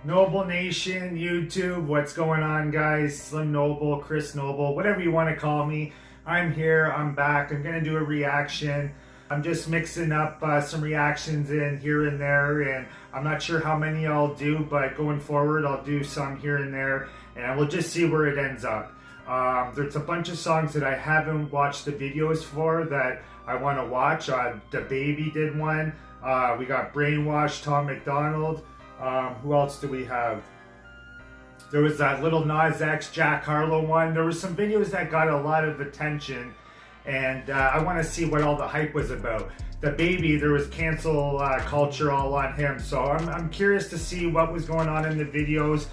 Noble Nation, YouTube, what's going on, guys? Slim Noble, Chris Noble, whatever you want to call me. I'm here, I'm back. I'm going to do a reaction. I'm just mixing up some reactions in here and there, and I'm not sure how many I'll do, but going forward, I'll do some here and there, and we'll just see where it ends up. There's a bunch of songs that I haven't watched the videos for that I want to watch. The Baby did one. We got Brainwashed, Tom Macdonald. Who else do we have? There was that Little Nas X, Jack Harlow one. There were some videos that got a lot of attention, and I want to see what all the hype was about. The Baby, there was cancel culture all on him, so I'm curious to see what was going on in the videos.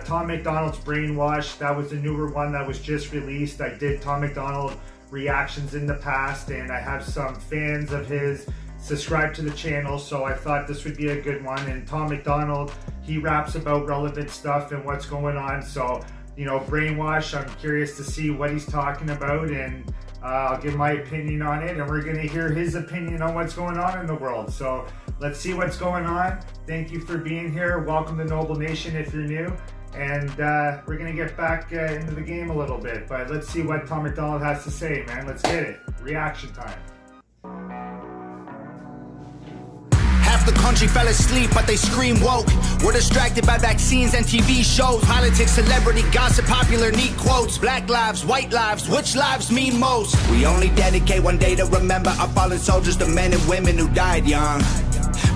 Tom Macdonald's Brainwashed, that was the newer one that was just released. I did Tom Macdonald reactions in the past, and I have some fans of his subscribe to the channel, so I thought this would be a good one. And Tom Macdonald, he raps about relevant stuff and what's going on, so you know, Brainwash, I'm curious to see what he's talking about, and I'll give my opinion on it, and we're gonna hear his opinion on what's going on in the world. So let's see what's going on. Thank you for being here. Welcome to Noble Nation if you're new, and we're gonna get back into the game a little bit, but let's see what Tom Macdonald has to say, man. Let's get it. Reaction time. The country fell asleep, but they scream woke. We're distracted by vaccines and TV shows, politics, celebrity gossip, popular neat quotes. Black lives, white lives, which lives mean most? We only dedicate one day to remember our fallen soldiers, the men and women who died young.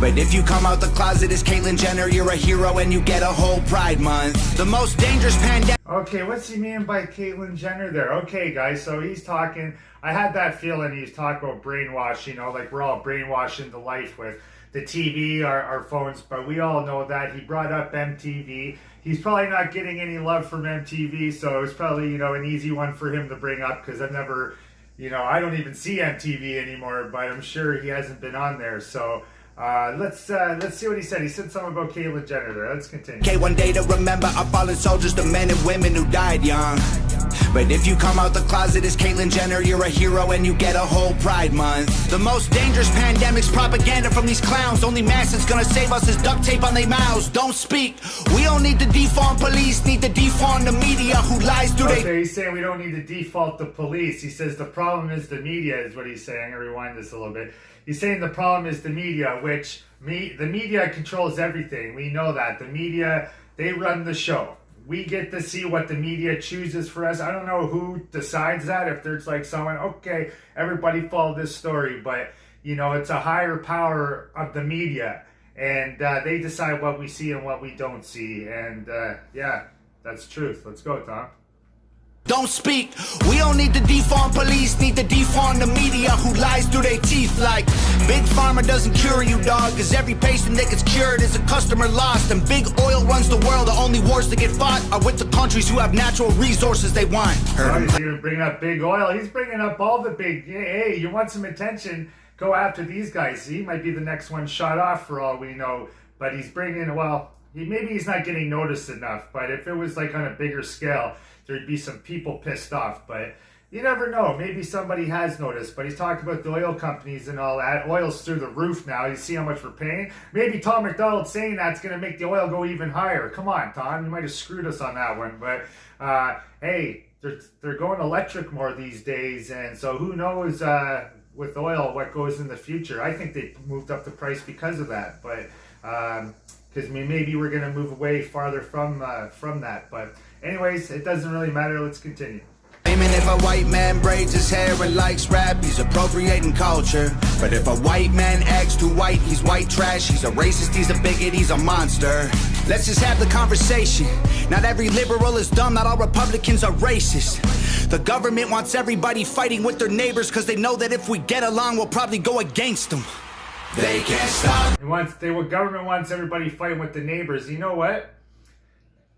But if you come out the closet as Caitlyn Jenner, you're a hero and you get a whole Pride Month. The most dangerous pandemic. Okay, what's he mean by Caitlyn Jenner there? Okay, guys, so he's talking. I had that feeling he's talking about brainwash, you know, like we're all brainwashed into life with the TV, our phones, but we all know that. He brought up MTV. He's probably not getting any love from MTV, so it's probably, you know, an easy one for him to bring up, because I've never, you know, I don't even see MTV anymore, but I'm sure he hasn't been on there. So let's see what he said. He said something about Caitlyn Jenner there. Let's continue. Okay, one day to remember our fallen soldiers, the men and women who died young. But if you come out the closet as Caitlyn Jenner, you're a hero and you get a whole Pride Month. The most dangerous pandemic's propaganda from these clowns. Only mask that's gonna save us is duct tape on their mouths. Don't speak. We don't need to defund police, need to defund the media who lies through Okay, he's saying we don't need to default the police. He says the problem is the media, is what he's saying. I'll rewind this a little bit. He's saying the problem is the media, which the media controls everything. We know that. The media, they run the show. We get to see what the media chooses for us. I don't know who decides that, if there's like someone, okay, everybody follow this story, but you know, it's a higher power of the media, and they decide what we see and what we don't see, and yeah, that's truth. Let's go, Tom. Don't speak. We don't need to defund police, need to defund the media who lies through their teeth. Like Big Pharma doesn't cure you, dog, cause every patient that gets cured is a customer lost. And big oil runs the world. The only wars that get fought are with the countries who have natural resources they want. He's gonna bring up big oil. He's bringing up all the big, hey, you want some attention, go after these guys. He might be the next one shot off for all we know, but he's bringing, well, maybe he's not getting noticed enough, but if it was like on a bigger scale, there'd be some people pissed off, but you never know. Maybe somebody has noticed, but he's talking about the oil companies and all that. Oil's through the roof now. You see how much we're paying? Maybe Tom Macdonald saying that's going to make the oil go even higher. Come on, Tom. You might have screwed us on that one, but hey, they're going electric more these days, and so who knows with oil what goes in the future. I think they moved up the price because of that, but because maybe we're going to move away farther from that, but anyways, it doesn't really matter. Let's continue. Even if a white man braids his hair and likes rap, he's appropriating culture. But if a white man acts too white, he's white trash. He's a racist, he's a bigot, he's a monster. Let's just have the conversation. Not every liberal is dumb, not all Republicans are racist. The government wants everybody fighting with their neighbors because they know that if we get along, we'll probably go against them. They can't stop. The government wants everybody fighting with the neighbors. You know what?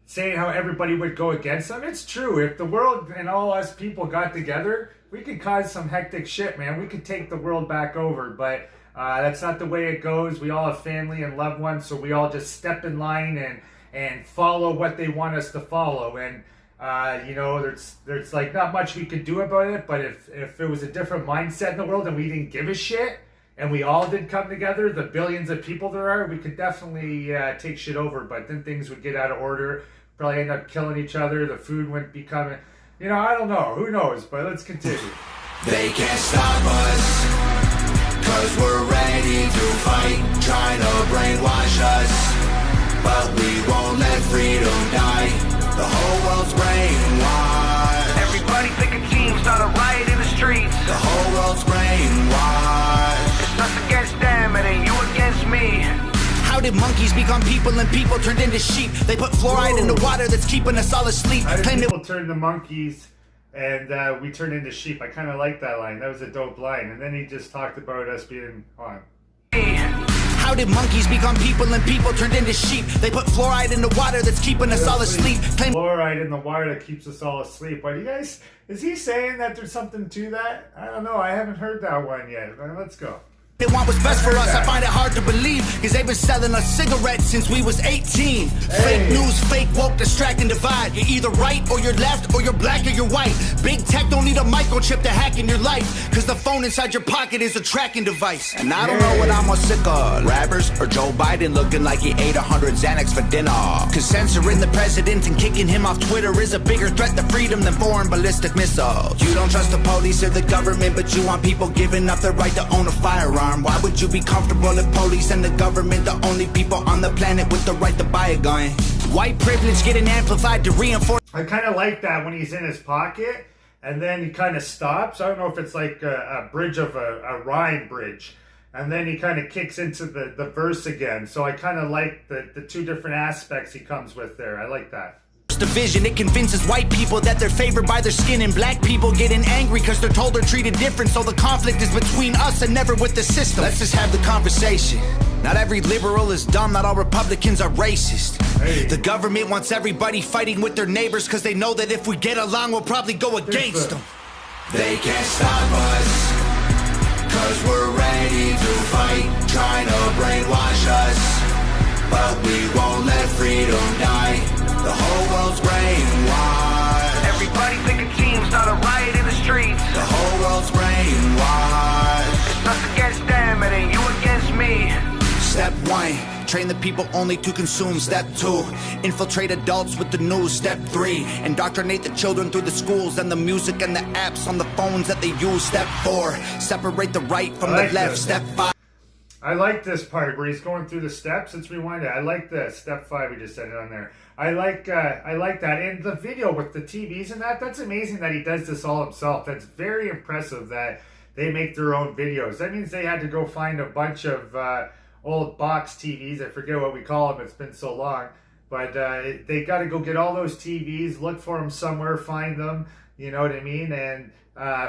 Saying how everybody would go against them, it's true. If the world and all us people got together, we could cause some hectic shit, man. We could take the world back over, but that's not the way it goes. We all have family and loved ones, so we all just step in line and follow what they want us to follow. And you know, there's like not much we could do about it, but if it was a different mindset in the world and we didn't give a shit, and we all did come together, the billions of people there are, we could definitely take shit over. But then things would get out of order, probably end up killing each other. The food wouldn't be coming. You know, I don't know. Who knows? But let's continue. They can't stop us, 'cause we're ready to fight, trying to brainwash us. But we won't let freedom die. The whole world's brainwashed. Everybody pick a team, start a riot in the streets. The whole world's brainwashed. It's us against them, it ain't you against me. How did monkeys become people and people turned into sheep? They put fluoride in the water that's keeping us all asleep. How did Claim people turn to monkeys and we turned into sheep? I kind of like that line. That was a dope line. And then he just talked about us being on. How did monkeys become people and people turned into sheep? They put fluoride in the water that's keeping us all asleep. Claim Fluoride in the water that keeps us all asleep. What do you guys? Is he saying that there's something to that? I don't know. I haven't heard that one yet. Let's go. they want what's best for us. I find it hard to believe, cause they've been selling us cigarettes since we was 18. Fake news, fake woke, distract and divide. You're either right or you're left, or you're black or you're white. Big tech don't need a microchip to hack in your life, cause the phone inside your pocket is a tracking device. And I don't know what I'm more sick of, rappers or Joe Biden looking like he ate 100 Xanax for dinner. Cause censoring the president and kicking him off Twitter is a bigger threat to freedom than foreign ballistic missiles. You don't trust the police or the government, but you want people giving up their right to own a firearm. Why would you be comfortable if police and the government the only people on the planet with the right to buy a gun? White privilege getting amplified to reinforce. I kind of like that when he's in his pocket and then he kind of stops. I don't know if it's like a bridge of a rhyme bridge. And then he kind of kicks into the verse again. So I kind of like the two different aspects he comes with there. I like that. Division, it convinces white people that they're favored by their skin, and black people getting angry because they're told they're treated different. So the conflict is between us and never with the system. Let's just have the conversation. Not every liberal is dumb, not all Republicans are racist. The government wants everybody fighting with their neighbors because they know that if we get along we'll probably go against them. They can't stop us, cause we're ready to fight, trying to brainwash us. But we won't let freedom die. The whole world's brainwashed. Everybody pick a team, start a riot in the streets. The whole world's brainwashed. It's us against them, it ain't you against me. Step 1, train the people only to consume. Step 2, infiltrate adults with the news. Step 3, indoctrinate the children through the schools and the music and the apps on the phones that they use. Step 4, separate the right from the left. Step 5. I like this part where he's going through the steps. Let's rewind it. I like this. Step 5, we just said it on there. I like that. And the video with the TVs and that's amazing that he does this all himself. That's very impressive that they make their own videos. That means they had to go find a bunch of old box TVs. I forget what we call them. It's been so long. But they got to go get all those TVs, look for them somewhere, find them. You know what I mean? And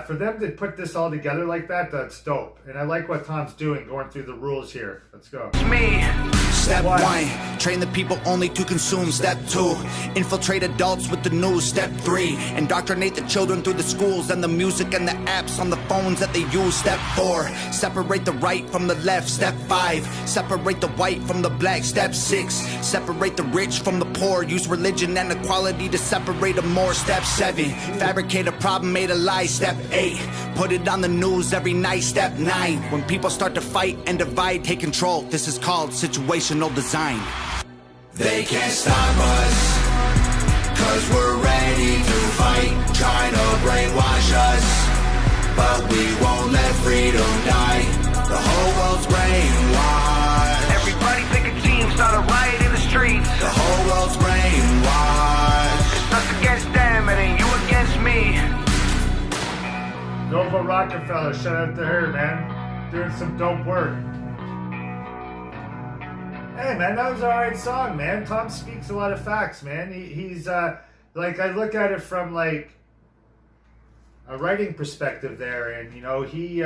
for them to put this all together like that, that's dope. And I like what Tom's doing, going through the rules here. Let's go. It's me. Step 1, train the people only to consume. Step 2, infiltrate adults with the news. Step 3, indoctrinate the children through the schools and the music and the apps on the phones that they use. Step 4, separate the right from the left. Step 5, separate the white from the black. Step 6, separate the rich from the poor. Use religion and equality to separate them more. Step 7, fabricate a problem made a lie. Step 8, put it on the news every night. Step 9, when people start to fight and divide, take control. This is called situational design. They can't stop us, cause we're ready to fight, trying to brainwash us. But we won't let freedom die. The whole world's brainwashed. Everybody pick a team, start a riot in the streets. The whole world's brainwashed. It's us against them, it ain't you against me. Nova Rockafeller, shout out to her, man. Doing some dope work. Hey, man, that was an alright song, man. Tom speaks a lot of facts, man. He's like, I look at it from, like, a writing perspective there, and, you know, he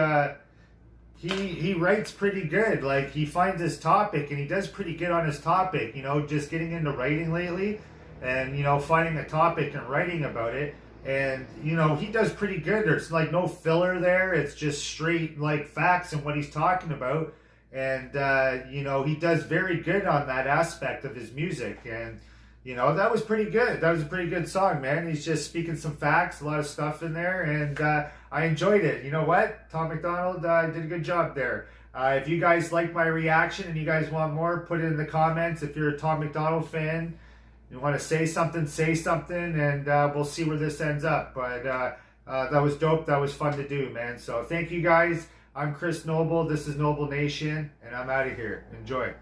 writes pretty good. Like, he finds his topic, and he does pretty good on his topic, you know, just getting into writing lately, and, you know, finding a topic and writing about it. And, you know, he does pretty good. There's, like, no filler there. It's just straight, like, facts and what he's talking about. And, you know, he does very good on that aspect of his music. And, you know, that was pretty good. That was a pretty good song, man. He's just speaking some facts, a lot of stuff in there. And I enjoyed it. You know what? Tom Macdonald did a good job there. If you guys like my reaction and you guys want more, put it in the comments. If you're a Tom Macdonald fan, you want to say something, and we'll see where this ends up. But that was dope. That was fun to do, man. So thank you guys. I'm Chris Noble. This is Noble Nation, and I'm out of here. Enjoy.